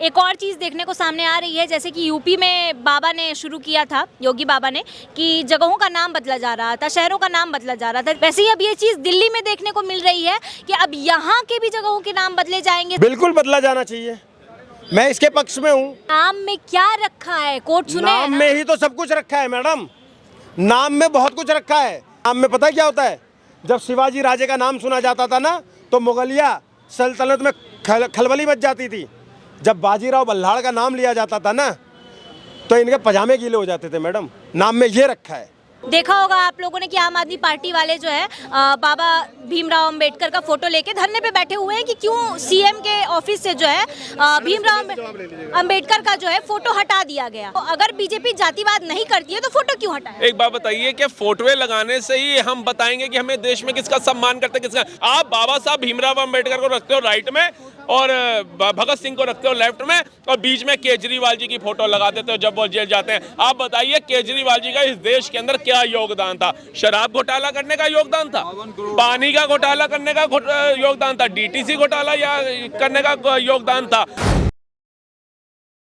एक और चीज़ देखने को सामने आ रही है, जैसे कि यूपी में बाबा ने शुरू किया था, योगी बाबा ने, कि जगहों का नाम बदला जा रहा था, शहरों का नाम बदला जा रहा था। वैसे ही अब ये चीज़ दिल्ली में देखने को मिल रही है कि अब यहाँ के भी जगहों के नाम बदले जाएंगे। बिल्कुल बदला जाना चाहिए, मैं इसके पक्ष में हूँ। नाम में क्या रखा है, कोर्ट सुने हैं नाम ना? में ही तो सब कुछ रखा है मैडम, नाम में बहुत कुछ रखा है। नाम में पता है क्या होता है, जब शिवाजी राजे का नाम सुना जाता था ना तो मुगलिया सल्तनत में खलबली मच जाती थी। जब बाजीराव बल्हाड़ का नाम लिया जाता था ना तो इनके पजामे गीले हो जाते थे मैडम। नाम में ये रखा है। देखा होगा आप लोगों ने कि आम आदमी पार्टी वाले जो है बाबा भीमराव अंबेडकर का फोटो लेके धरने पे बैठे हुए हैं कि क्यों सीएम के ऑफिस से जो है भीमराव अंबेडकर का जो है फोटो हटा दिया गया। तो अगर बीजेपी जातिवाद नहीं करती है तो फोटो क्यों हटाए? एक बात बताइए कि फोटोए लगाने से ही हम बताएंगे कि हमें देश में किसका सम्मान करते हैं, किसका। आप बाबा साहब भीमराव अंबेडकर को रखते हो राइट में और भगत सिंह को रखते हो लेफ्ट में और बीच में केजरीवाल जी की फोटो लगा देते हो जब वो जेल जाते हैं। आप बताइए केजरीवाल जी का इस देश के अंदर क्या योगदान था? शराब घोटाला करने का योगदान था, पानी का घोटाला करने का योगदान था, डीटीसी घोटाला या करने का योगदान था।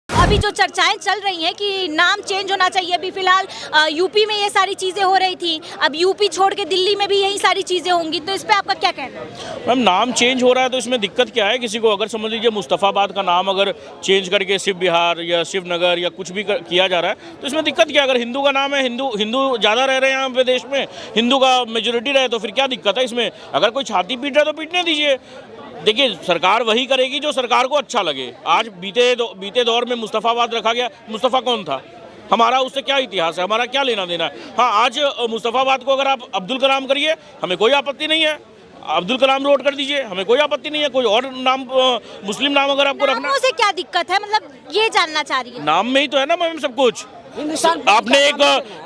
अभी जो चर्चाएं चल रही हैं कि नाम चेंज होना चाहिए, अभी फिलहाल यूपी में ये सारी चीजें हो रही थी, अब यूपी छोड़ के दिल्ली में भी यही सारी चीजें होंगी, तो इस पे आपका क्या कहना है? मैम नाम चेंज हो रहा है तो इसमें दिक्कत क्या है? किसी को अगर समझ लीजिए मुस्तफ़ाबाद का नाम अगर चेंज करके शिव बिहार या शिवनगर या कुछ भी किया जा रहा है तो इसमें दिक्कत क्या? अगर हिंदू का नाम है, हिंदू ज़्यादा रह रहे हैं यहाँ पे देश में, हिंदू का मेजोरिटी रहे तो फिर क्या दिक्कत है इसमें? अगर कोई छाती पीट रहा है तो पीटने दीजिए। देखिए सरकार वही करेगी जो सरकार को अच्छा लगे। आज बीते दौर में मुस्तफ़ाबाद रखा गया, मुस्तफ़ा कौन था? हमारा उससे क्या इतिहास है, हमारा क्या लेना देना है? हाँ, आज मुस्तफ़ाबाद को अगर आप अब्दुल कलाम करिए हमें कोई आपत्ति नहीं है, अब्दुल कलाम रोड कर दीजिए हमें कोई आपत्ति नहीं है। कोई और नाम मुस्लिम नाम अगर आपको रखना है, से क्या दिक्कत है, मतलब ये जानना चाह रही है। नाम में ही तो है ना मैम सब कुछ। आपने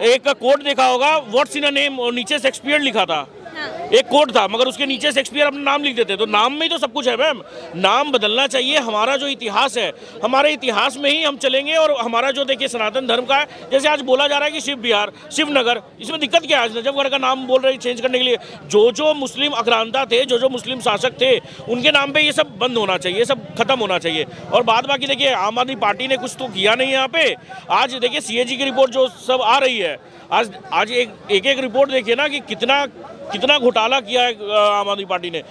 एक कोड देखा होगा, व्हाट्स इन अ नेम, और नीचे शेक्सपियर लिखा था। एक कोड था मगर उसके नीचे शेक्सपियर अपना नाम लिख देते, तो नाम में ही तो सब कुछ है मैम। नाम बदलना चाहिए। हमारा जो इतिहास है, हमारे इतिहास में ही हम चलेंगे। और हमारा जो देखिए सनातन धर्म का है, जैसे आज बोला जा रहा है कि शिव बिहार, शिवनगर, इसमें दिक्कत क्या है? आज नजफगढ़ का नाम बोल रहे हैं चेंज करने के लिए। जो मुस्लिम आक्रांता थे, जो मुस्लिम शासक थे, उनके नाम पर ये सब बंद होना चाहिए, सब खत्म होना चाहिए। और बाद बाकी देखिए आम आदमी पार्टी ने कुछ तो किया नहीं यहाँ पे। आज देखिए सीएजी की रिपोर्ट जो सब आ रही है, आज एक रिपोर्ट देखिए ना कि कितना घोटाला किया है आम आदमी पार्टी ने।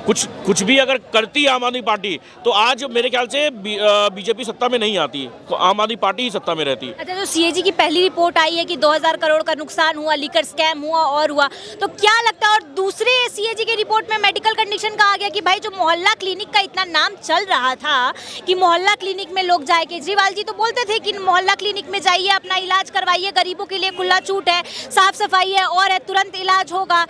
कुछ भी अगर करती आम आदमी पार्टी तो आज मेरे ख्याल से बीजेपी सत्ता में नहीं आती, तो आम आदमी पार्टी ही सत्ता में रहती। अच्छा, तो सीएजी की पहली रिपोर्ट आई है कि 2000 करोड़ का नुकसान हुआ, लीकर स्कैम हुआ और हुआ, तो क्या लगता है? और दूसरे सीएजी की रिपोर्ट में मेडिकल कंडीशन कहा गया कि भाई जो मोहल्ला क्लिनिक का इतना नाम चल रहा था कि मोहल्ला क्लिनिक में लोग जाए, केजरीवाल जी तो बोलते थे कि मोहल्ला क्लिनिक में जाइए, अपना इलाज करवाइए, गरीबों के लिए खुला छूट है, साफ सफाई है और है, तुरंत इलाज होगा,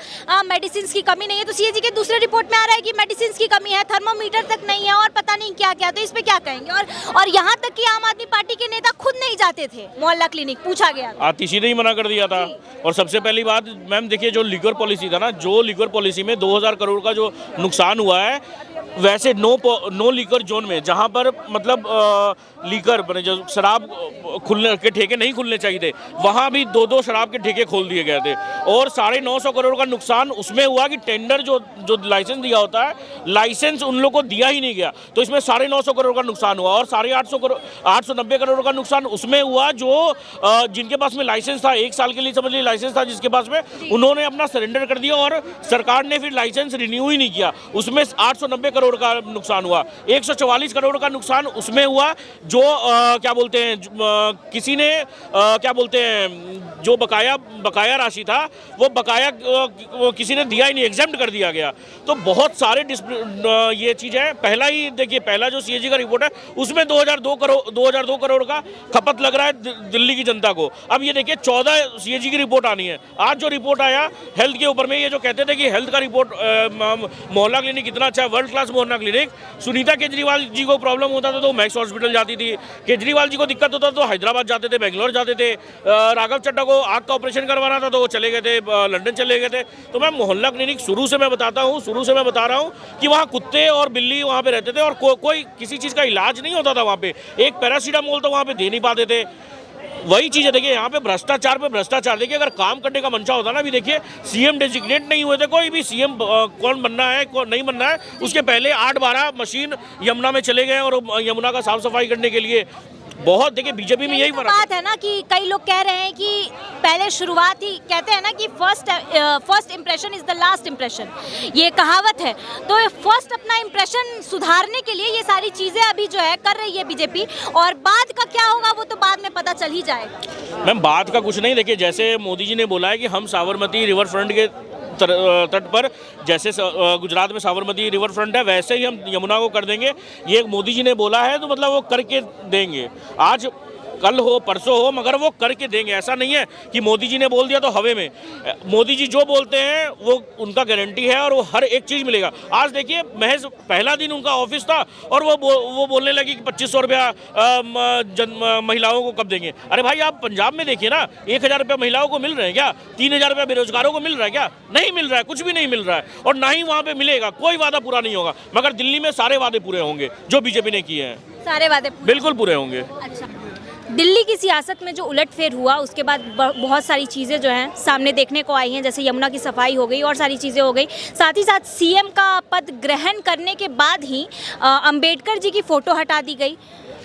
मेडिसिन की कमी नहीं है। तो सीएजी के दूसरे रिपोर्ट में आ रहा है कि मेडिसिन की कमी है, थर्मोमीटर तक नहीं है और पता नहीं क्या क्या। तो इस पे क्या कहेंगे? और यहाँ तक कि आम आदमी पार्टी के नेता खुद नहीं जाते थे मोहल्ला क्लिनिक, पूछा गया, आतिशी ने ही मना कर दिया था। और सबसे पहली बात मैम देखिए, जो लीगर पॉलिसी था ना, जो लीगर पॉलिसी में 2000 करोड़ का जो नुकसान हुआ है, वैसे नो लीकर जोन में, जहाँ पर मतलब लीकर जो शराब खुलने के ठेके नहीं खुलने चाहिए थे, वहाँ भी 2-2 शराब के ठेके खोल दिए गए थे। और 950 करोड़ का नुकसान उसमें हुआ कि टेंडर जो लाइसेंस दिया होता है, लाइसेंस उन लोगों को दिया ही नहीं गया, तो इसमें 950 करोड़ का नुकसान हुआ। और 890 करोड़ का नुकसान उसमें हुआ जो जिनके पास में लाइसेंस था, 1 साल के लिए समझ लीजिए लाइसेंस था जिसके पास में, उन्होंने अपना सरेंडर कर दिया और सरकार ने फिर लाइसेंस रिन्यू ही नहीं किया। उसमें 890 करोड़ का नुकसान हुआ। 144 करोड़ का नुकसान उसमें हुआ जो क्या बोलते हैं, किसी ने क्या बोलते हैं, जो बकाया राशि था वो बकाया किसी ने दिया ही नहीं, एग्जेम्प्ट कर दिया गया। तो बहुत सारे ये चीज़ है। पहला जो सीएजी का रिपोर्ट है उसमें 2002 करोड़ का खपत लग रहा है दिल्ली की जनता को। अब ये देखिए 14 सीएजी की रिपोर्ट आनी है। आज जो रिपोर्ट आया हेल्थ के ऊपर में, ये जो कहते थे कि हेल्थ का रिपोर्ट, मोहल्ला क्लिनिक इतना अच्छा है, वर्ल्ड क्लास मोहल्ला क्लिनिक। सुनीता केजरीवाल जी को प्रॉब्लम होता था तो मैक्स हॉस्पिटल जाती थी, केजरीवाल जी को दिक्कत होता तो हैदराबाद जाते थे, बेंगलोर जाते थे, राघव चड्ढा को आँख का ऑपरेशन करवाना था तो वो चले गए थे, लंदन चले गए थे। तो मैं मोहल्ला क्लिनिक शुरू से मैं बता रहा हूँ कि वहाँ कुत्ते और बिल्ली वहाँ पे रहते थे और कोई किसी चीज़ का इलाज नहीं होता था वहाँ पे। एक पैरासीटामोल तो वहाँ पे दे नहीं पाते थे। वही चीज़ है, देखिए यहाँ पे भ्रष्टाचार। देखिए अगर काम करने का मंशा होता ना, अभी देखिए सीएम डेजिग्नेट नहीं हुए थे, कोई भी सीएम कौन बनना है कौन नहीं बनना है, उसके पहले 8-12 मशीन यमुना में चले गए और यमुना का साफ सफाई करने के लिए बहुत, देखिए बीजेपी में यही तो फर्क बात है ना कि कई लोग कह रहे हैं कि पहले शुरुआत ही, कहते हैं ना कि first impression is the last impression, ये कहावत है। तो फर्स्ट अपना इंप्रेशन सुधारने के लिए ये सारी चीजें अभी जो है कर रही है बीजेपी, और बाद का क्या होगा वो तो बाद में पता चल ही जाएगा। मैम बात का कुछ नहीं, देखिए जैसे मोदी जी ने बोला है कि हम साबरमती रिवर फ्रंट के तट पर, जैसे गुजरात में साबरमती रिवर फ्रंट है, वैसे ही हम यमुना को कर देंगे। ये मोदी जी ने बोला है तो मतलब वो करके देंगे, आज कल हो परसों हो, मगर वो करके देंगे। ऐसा नहीं है कि मोदी जी ने बोल दिया तो हवे में। मोदी जी जो बोलते हैं वो उनका गारंटी है और वो हर एक चीज़ मिलेगा। आज देखिए महज पहला दिन उनका ऑफिस था और वो बोलने लगी कि 2500 रुपया महिलाओं को कब देंगे। अरे भाई आप पंजाब में देखिए ना, 1000 रुपया महिलाओं को मिल रहे हैं क्या? 3000 रुपया बेरोजगारों को मिल रहा है क्या? नहीं मिल रहा है, कुछ भी नहीं मिल रहा है, और ना ही वहाँ पे मिलेगा। कोई वादा पूरा नहीं होगा, मगर दिल्ली में सारे वादे पूरे होंगे जो बीजेपी ने किए हैं, सारे वादे बिल्कुल पूरे होंगे। अच्छा, दिल्ली की सियासत में जो उलटफेर हुआ उसके बाद बहुत सारी चीज़ें जो हैं सामने देखने को आई हैं, जैसे यमुना की सफाई हो गई और सारी चीज़ें हो गई। साथ ही साथ सीएम का पद ग्रहण करने के बाद ही अंबेडकर जी की फ़ोटो हटा दी गई,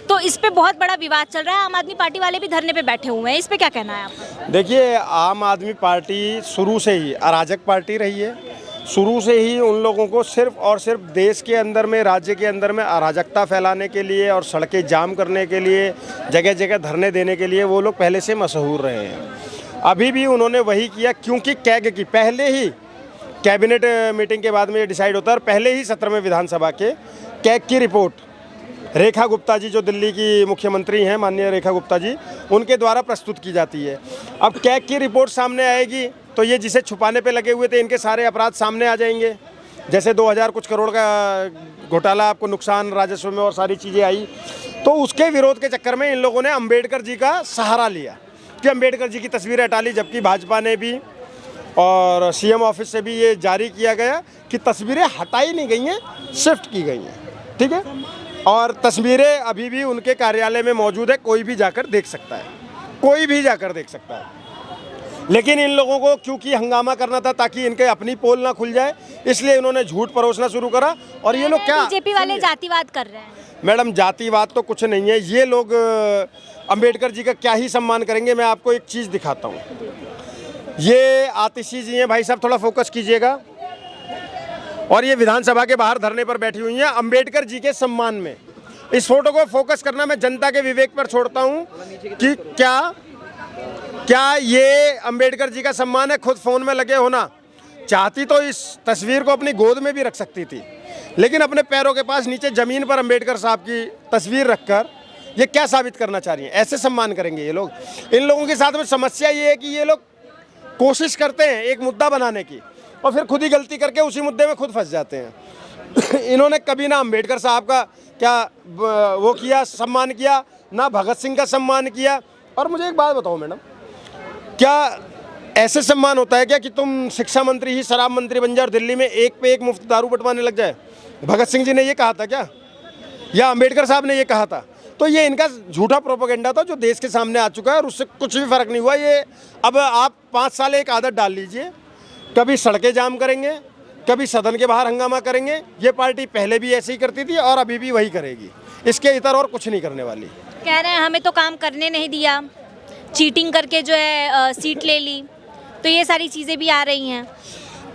तो इस पे बहुत बड़ा विवाद चल रहा है। आम आदमी पार्टी वाले भी धरने पे बैठे हुए हैं, इस पे क्या कहना है आपका? देखिए, आम आदमी पार्टी शुरू से ही अराजक पार्टी रही है। शुरू से ही उन लोगों को सिर्फ और सिर्फ देश के अंदर में, राज्य के अंदर में अराजकता फैलाने के लिए और सड़कें जाम करने के लिए, जगह जगह धरने देने के लिए वो लोग पहले से मशहूर रहे हैं। अभी भी उन्होंने वही किया, क्योंकि कैग की पहले ही कैबिनेट मीटिंग के बाद में ये डिसाइड होता है, और पहले ही सत्र में विधानसभा के कैग की रिपोर्ट रेखा गुप्ता जी, जो दिल्ली की मुख्यमंत्री हैं, माननीय रेखा गुप्ता जी, उनके द्वारा प्रस्तुत की जाती है। अब कैग की रिपोर्ट सामने आएगी तो ये जिसे छुपाने पे लगे हुए थे, इनके सारे अपराध सामने आ जाएंगे। जैसे 2000 कुछ करोड़ का घोटाला, आपको नुकसान राजस्व में और सारी चीज़ें आई, तो उसके विरोध के चक्कर में इन लोगों ने अंबेडकर जी का सहारा लिया कि अंबेडकर जी की तस्वीरें हटा ली, जबकि भाजपा ने भी और सीएम ऑफिस से भी ये जारी किया गया कि तस्वीरें हटाई नहीं गई हैं, शिफ्ट की गई हैं। ठीक है, और तस्वीरें अभी भी उनके कार्यालय में मौजूद है, कोई भी जाकर देख सकता है, कोई भी जाकर देख सकता है। लेकिन इन लोगों को क्योंकि हंगामा करना था ताकि इनके अपनी पोल ना खुल जाए, इसलिए इन्होंने झूठ परोसना शुरू करा। और ये लोग क्या, बीजेपी वाले जातिवाद कर रहे हैं? मैडम जातिवाद तो कुछ नहीं है। ये लोग अंबेडकर जी का क्या ही सम्मान करेंगे। मैं आपको एक चीज़ दिखाता हूँ, ये आतिशी जी हैं, भाई साहब थोड़ा फोकस कीजिएगा, और ये विधानसभा के बाहर धरने पर बैठी हुई हैं अंबेडकर जी के सम्मान में। इस फोटो को फोकस करना मैं जनता के विवेक पर छोड़ता हूँ कि क्या ये अंबेडकर जी का सम्मान है। खुद फ़ोन में लगे होना चाहती तो इस तस्वीर को अपनी गोद में भी रख सकती थी, लेकिन अपने पैरों के पास नीचे ज़मीन पर अंबेडकर साहब की तस्वीर रखकर ये क्या साबित करना चाह रही हैं? ऐसे सम्मान करेंगे ये लोग? इन लोगों के साथ में समस्या ये है कि ये लोग कोशिश करते हैं एक मुद्दा बनाने की और फिर खुद ही गलती करके उसी मुद्दे में खुद फंस जाते हैं। इन्होंने कभी ना अंबेडकर साहब का क्या वो किया, सम्मान किया, ना भगत सिंह का सम्मान किया। और मुझे एक बात बताओ मैडम, क्या ऐसे सम्मान होता है क्या कि तुम शिक्षा मंत्री ही शराब मंत्री बन जाए और दिल्ली में एक पे एक मुफ्त दारू बंटवाने लग जाए? भगत सिंह जी ने ये कहा था क्या, या अंबेडकर साहब ने ये कहा था? तो ये इनका झूठा प्रोपेगेंडा था जो देश के सामने आ चुका है और उससे कुछ भी फर्क नहीं हुआ। ये अब आप 5 साल एक आदत डाल लीजिए, कभी सड़कें जाम करेंगे, कभी सदन के बाहर हंगामा करेंगे। ये पार्टी पहले भी ऐसे ही करती थी और अभी भी वही करेगी, इसके इतर और कुछ नहीं करने वाली। कह रहे हैं हमें तो काम करने नहीं दिया, चीटिंग करके जो है सीट ले ली, तो ये सारी चीज़ें भी आ रही हैं।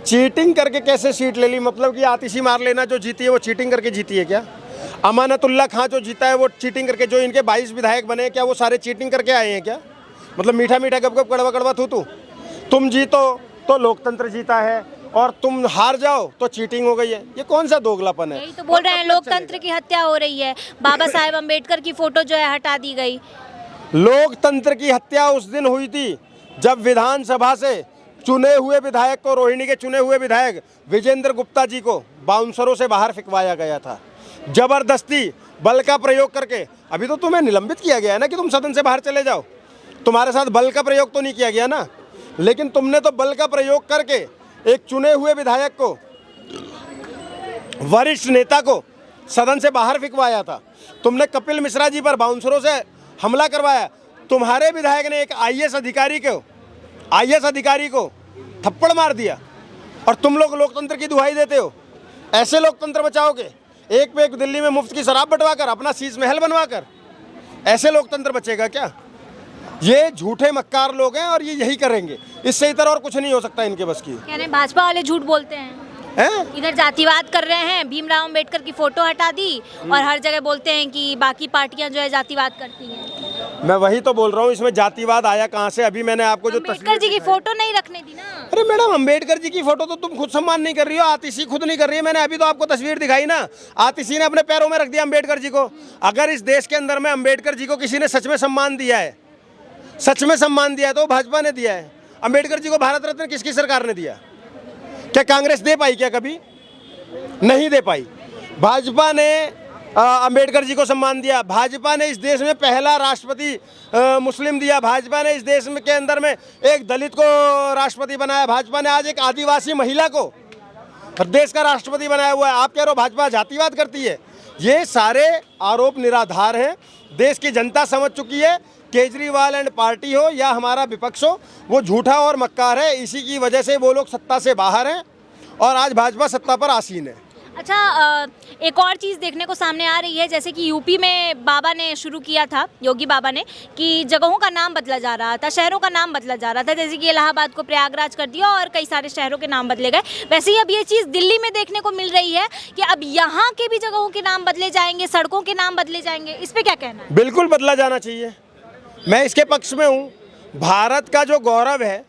चीटिंग करके कैसे सीट ले ली? मतलब कि आतिशी मार लेना जो जीती है वो चीटिंग करके जीती है क्या? अमानतुल्लाह खां जो जीता है वो चीटिंग करके, जो इनके 22 विधायक बने क्या वो सारे चीटिंग करके आए हैं क्या? मतलब मीठा मीठा गप गप कड़वा कड़वा थू, तुम जीतो तो लोकतंत्र जीता है और तुम हार जाओ तो चीटिंग हो गई है। ये कौन सा दोगलापन है? यही तो बोल रहे हैं, लोकतंत्र की हत्या हो रही है। बाबा साहेब अम्बेडकर की फोटो जो है हटा दी गई। लोकतंत्र की हत्या उस दिन हुई थी जब विधानसभा से चुने हुए विधायक को, रोहिणी के चुने हुए विधायक विजेंद्र गुप्ता जी को बाउंसरों से बाहर फिकवाया गया था, जबरदस्ती बल का प्रयोग करके। अभी तो तुम्हें निलंबित किया गया है ना कि तुम सदन से बाहर चले जाओ, तुम्हारे साथ बल का प्रयोग तो नहीं किया गया ना, लेकिन तुमने तो बल का प्रयोग करके एक चुने हुए विधायक को, वरिष्ठ नेता को सदन से बाहर फिकवाया था। तुमने कपिल मिश्रा जी पर बाउंसरों से हमला करवाया। तुम्हारे विधायक ने एक आईएएस अधिकारी को थप्पड़ मार दिया और तुम लोग लोकतंत्र की दुहाई देते हो। ऐसे लोकतंत्र बचाओगे? एक पे एक दिल्ली में मुफ्त की शराब बंटवा कर, अपना शीश महल बनवा कर, ऐसे लोकतंत्र बचेगा क्या? ये झूठे मक्कार लोग हैं और ये यही करेंगे, इससे इतर और कुछ नहीं हो सकता इनके बस की। यानी भाजपा वाले झूठ बोलते हैं, इधर जातिवाद कर रहे हैं, भीमराव अंबेडकर की फोटो हटा दी और हर जगह बोलते हैं कि बाकी पार्टियां जो है जातिवाद करती हैं। मैं वही तो बोल रहा हूँ, इसमें जातिवाद आया कहाँ से? अभी मैंने आपको जो अंबेडकर जी की फोटो नहीं रखने दी ना। अरे मैडम, अंबेडकर जी की फोटो तो तुम खुद सम्मान नहीं कर रही हो, आतिशी खुद नहीं कर रही है। मैंने अभी तो आपको तस्वीर दिखाई ना, आतिशी ने अपने पैरों में रख दिया अंबेडकर जी को। अगर इस देश के अंदर में अंबेडकर जी को किसी ने सच में सम्मान दिया है, सच में सम्मान दिया है, तो भाजपा ने दिया है। अंबेडकर जी को भारत रत्न किसकी सरकार ने दिया? क्या कांग्रेस दे पाई? क्या कभी नहीं दे पाई। भाजपा ने अंबेडकर जी को सम्मान दिया। भाजपा ने इस देश में पहला राष्ट्रपति मुस्लिम दिया। भाजपा ने इस देश में के अंदर में एक दलित को राष्ट्रपति बनाया। भाजपा ने आज एक आदिवासी महिला को देश का राष्ट्रपति बनाया हुआ है। आप कह रहे हो भाजपा जातिवाद करती है? ये सारे आरोप निराधार हैं। देश की जनता समझ चुकी है, केजरीवाल एंड पार्टी हो या हमारा विपक्ष हो, वो झूठा और मक्कार है। इसी की वजह से वो लोग सत्ता से बाहर हैं और आज भाजपा सत्ता पर आसीन है। अच्छा, एक और चीज़ देखने को सामने आ रही है, जैसे कि यूपी में बाबा ने शुरू किया था, योगी बाबा ने, कि जगहों का नाम बदला जा रहा था, शहरों का नाम बदला जा रहा था। जैसे कि इलाहाबाद को प्रयागराज कर दिया और कई सारे शहरों के नाम बदले गए। वैसे ही अब ये चीज़ दिल्ली में देखने को मिल रही है कि अब यहाँ के भी जगहों के नाम बदले जाएंगे, सड़कों के नाम बदले जाएंगे। इस पर क्या कहना है? बिल्कुल बदला जाना चाहिए, मैं इसके पक्ष में हूँ। भारत का जो गौरव है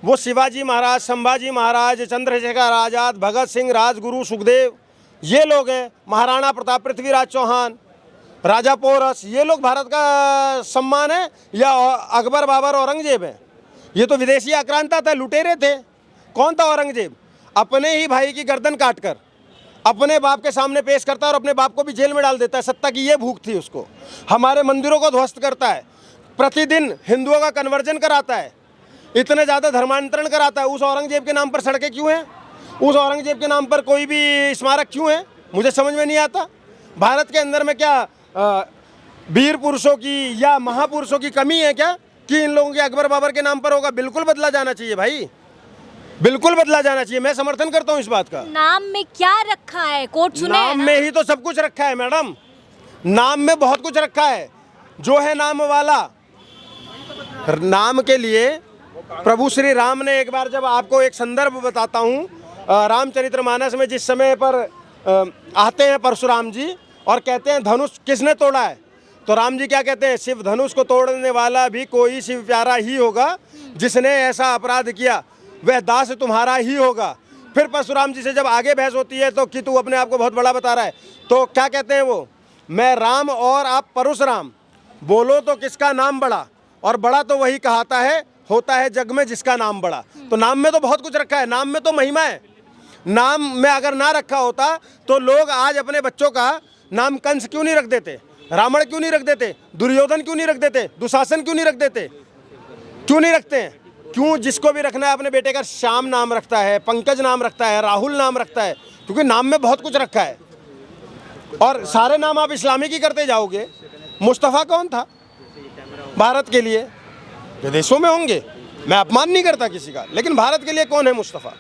वो शिवाजी महाराज, संभाजी महाराज, चंद्रशेखर आज़ाद, भगत सिंह, राजगुरु, सुखदेव, ये लोग हैं। महाराणा प्रताप, पृथ्वीराज चौहान, राजा पोरस, ये लोग भारत का सम्मान है? या अकबर, बाबर, औरंगजेब है? ये तो विदेशी आक्रांता थे, लुटेरे थे। कौन था औरंगजेब? अपने ही भाई की गर्दन काटकर अपने बाप के सामने पेश करता है और अपने बाप को भी जेल में डाल देता है। सत्ता की ये भूख थी उसको। हमारे मंदिरों को ध्वस्त करता है, प्रतिदिन हिंदुओं का कन्वर्जन कराता है, इतने ज़्यादा धर्मांतरण कराता है। उस औरंगजेब के नाम पर सड़कें क्यों हैं? उस औरंगजेब के नाम पर कोई भी स्मारक क्यों है? मुझे समझ में नहीं आता। भारत के अंदर में क्या वीर पुरुषों की या महापुरुषों की कमी है क्या कि इन लोगों के अकबर बाबर के नाम पर होगा? बिल्कुल बदला जाना चाहिए भाई, बिल्कुल बदला जाना चाहिए। मैं समर्थन करता हूँ इस बात का। नाम में क्या रखा है? कोर्ट सुने नाम में ही तो सब कुछ रखा है मैडम, नाम में बहुत कुछ रखा है। जो है नाम वाला, नाम के लिए प्रभु श्री राम ने एक बार, जब आपको एक संदर्भ बताता हूँ, रामचरितमानस में जिस समय पर आते हैं परशुराम जी और कहते हैं धनुष किसने तोड़ा है, तो राम जी क्या कहते हैं? शिव धनुष को तोड़ने वाला भी कोई शिव प्यारा ही होगा, जिसने ऐसा अपराध किया वह दास तुम्हारा ही होगा। फिर परशुराम जी से जब आगे बहस होती है तो कि तू अपने आप को बहुत बड़ा बता रहा है, तो क्या कहते हैं वो? मैं राम और आप परशुराम, बोलो तो किसका नाम बड़ा? और बड़ा तो वही कहाता है, होता है जग में जिसका नाम बड़ा। तो नाम में तो बहुत कुछ रखा है, नाम में तो महिमा है। नाम में अगर ना रखा होता तो लोग आज अपने बच्चों का नाम कंस क्यों नहीं रख देते, रावण क्यों नहीं रख देते, दुर्योधन क्यों नहीं रख देते, दुशासन क्यों नहीं रख देते? क्यों नहीं रखते हैं? क्यों जिसको भी रखना है अपने बेटे का श्याम नाम रखता है, पंकज नाम रखता है, राहुल नाम रखता है, क्योंकि नाम में बहुत कुछ रखा है। और सारे नाम आप इस्लामी की करते जाओगे। मुस्तफ़ा कौन था भारत के लिए? विदेशों में होंगे, मैं अपमान नहीं करता किसी का, लेकिन भारत के लिए कौन है मुस्तफ़ा?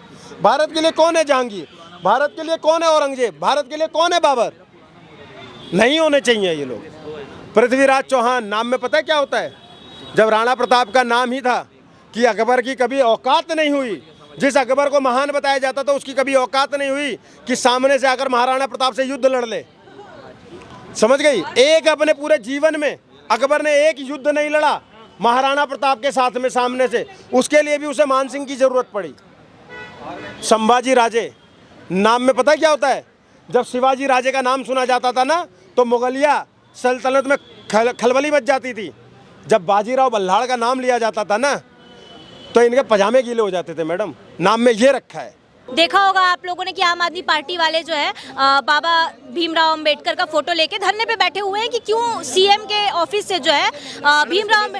भारत के लिए कौन है जहांगीर? भारत के लिए कौन है औरंगजेब? भारत के लिए कौन है बाबर? नहीं होने चाहिए ये लोग। पृथ्वीराज चौहान, नाम में पता है क्या होता है? जब राणा प्रताप का नाम ही था कि अकबर की कभी औकात नहीं हुई, जिस अकबर को महान बताया जाता था उसकी कभी औकात नहीं हुई कि सामने से आकर महाराणा प्रताप से युद्ध लड़ ले। समझ गई? एक अपने पूरे जीवन में अकबर ने एक युद्ध नहीं लड़ा महाराणा प्रताप के साथ में सामने से, उसके लिए भी उसे मान सिंह की जरूरत पड़ी। संभाजी राजे, नाम में पता है क्या होता है? जब शिवाजी राजे का नाम सुना जाता था ना तो मुगलिया सल्तनत में खलबली मच जाती थी। जब बाजीराव बल्हाड़ का नाम लिया जाता था ना तो इनके पजामे गीले हो जाते थे मैडम। नाम में ये रखा है। देखा होगा आप लोगों ने कि आम आदमी पार्टी वाले जो है बाबा भीमराव अंबेडकर का फोटो लेके धरने पे बैठे हुए हैं कि क्यों सीएम के ऑफिस से जो है भीमराव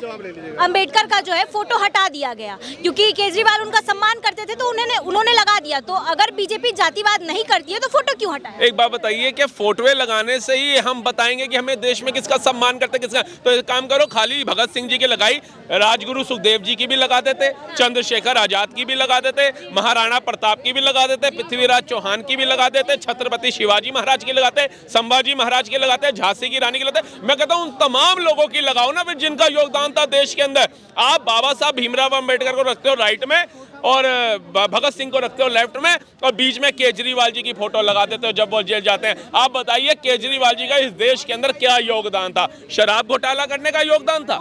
अंबेडकर का जो है फोटो हटा दिया गया, क्योंकि केजरीवाल उनका सम्मान करते थे तो उन्होंने लगा दिया। तो अगर बीजेपी जातिवाद नहीं करती है तो फोटो क्यों हटाए? एक बात बताइए कि फोटोए लगाने से ही हम बताएंगे कि हमें देश में किसका सम्मान करते किसका? तो एक काम करो, खाली भगत सिंह जी की लगाई, राजगुरु सुखदेव जी की भी लगा देते, चंद्रशेखर आजाद की भी लगा देते, महाराणा प्रताप की भी लगा देते, पृथ्वीराज चौहान की भी लगा देते, छत्रपति शिवाजी महाराज की लगाते, संभाजी महाराज की लगाते, झांसी की रानी की लगाते। मैं कहता हूं उन तमाम लोगों की लगाओ ना फिर जिनका योगदान था देश के अंदर। आप बाबा साहब भीमराव अंबेडकर को रखते हो राइट में और भगत सिंह को रखते हो लेफ्ट में और बीच में केजरीवाल जी की फोटो लगा देते हो जब वो जेल जाते हैं। आप बताइए केजरीवाल जी का इस देश के अंदर क्या योगदान था? शराब घोटाला करने का योगदान था,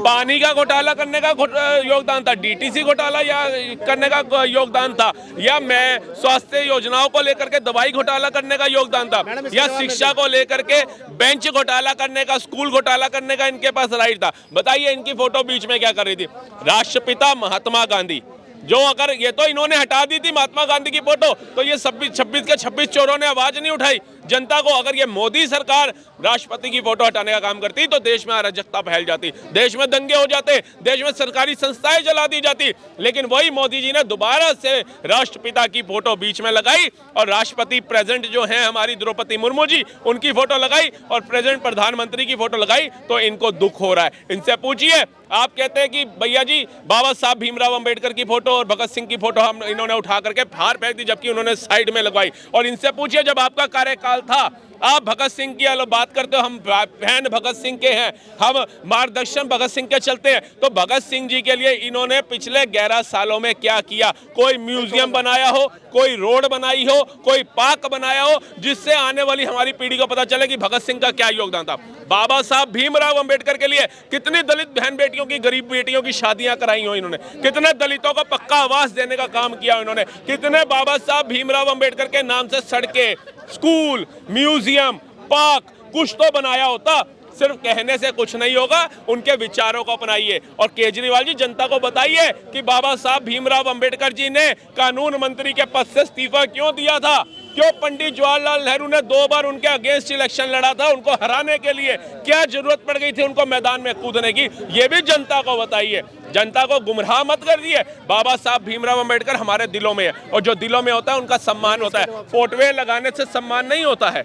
पानी का घोटाला करने का योगदान था, डीटीसी घोटाला या करने का योगदान था, या मैं स्वास्थ्य योजनाओं को लेकर के दवाई घोटाला करने का योगदान था, या शिक्षा को लेकर के बेंच घोटाला करने का, स्कूल घोटाला करने का इनके पास राइट था? बताइए इनकी फोटो बीच में क्या कर रही थी? राष्ट्रपिता महात्मा गांधी, जो अगर ये तो इन्होंने हटा दी थी महात्मा गांधी की फोटो, तो ये 26 चोरों ने आवाज नहीं उठाई जनता को। अगर ये मोदी सरकार राष्ट्रपति की फोटो हटाने का काम करती तो देश में अराजकता फैल जाती, देश में दंगे हो जाते, देश में सरकारी संस्थाएं जला दी जाती। लेकिन वही मोदी जी ने दोबारा से राष्ट्रपिता की फोटो बीच में लगाई और राष्ट्रपति प्रेजेंट जो है हमारी द्रौपदी मुर्मू जी, उनकी फोटो लगाई और प्रेजेंट प्रधानमंत्री की फोटो लगाई। तो इनको दुख हो रहा है। इनसे पूछिए, आप कहते हैं कि भैया जी बाबा साहब भीमराव अंबेडकर की फोटो और भगत सिंह की फोटो हम इन्होंने उठा करके बाहर फेंक दी, जबकि उन्होंने साइड में लगवाई। और इनसे पूछिए जब आपका कार्यकाल था, आप भगत सिंह की बात करते हो, हम बहन भगत सिंह के हैं, हम मार्गदर्शन भगत सिंह के चलते हैं, तो भगत सिंह जी के लिए इन्होंने पिछले 11 सालों में क्या किया? कोई म्यूजियम बनाया हो, कोई रोड बनाई हो, कोई पार्क बनाया हो, जिससे आने वाली हमारी पीढ़ी को पता चले कि भगत सिंह का क्या योगदान था? बाबा साहब भीमराव अंबेडकर के लिए कितनी दलित बहन बेटियों की, गरीब बेटियों की शादियां कराई हो इन्होंने, कितने दलितों को पक्का आवास देने का काम किया इन्होंने, कितने बाबा साहब भीमराव अंबेडकर के नाम से सड़कें, स्कूल, म्यूजियम, पार्क कुछ तो बनाया होता। सिर्फ कहने से कुछ नहीं होगा, उनके विचारों को अपनाइए। और केजरीवाल जी जनता को बताइए कि बाबा साहब भीमराव अंबेडकर जी ने कानून मंत्री के पद से इस्तीफा क्यों दिया था? क्यों पंडित जवाहरलाल नेहरू ने 2 बार उनके अगेंस्ट इलेक्शन लड़ा था? उनको हराने के लिए क्या जरूरत पड़ गई थी उनको मैदान में कूदने की? ये भी जनता को बताइए। जनता को गुमराह मत कर दिए। बाबा साहब भीमराव अंबेडकर हमारे दिलों में है और जो दिलों में होता है उनका सम्मान होता है। फोटोए लगाने से सम्मान नहीं होता है।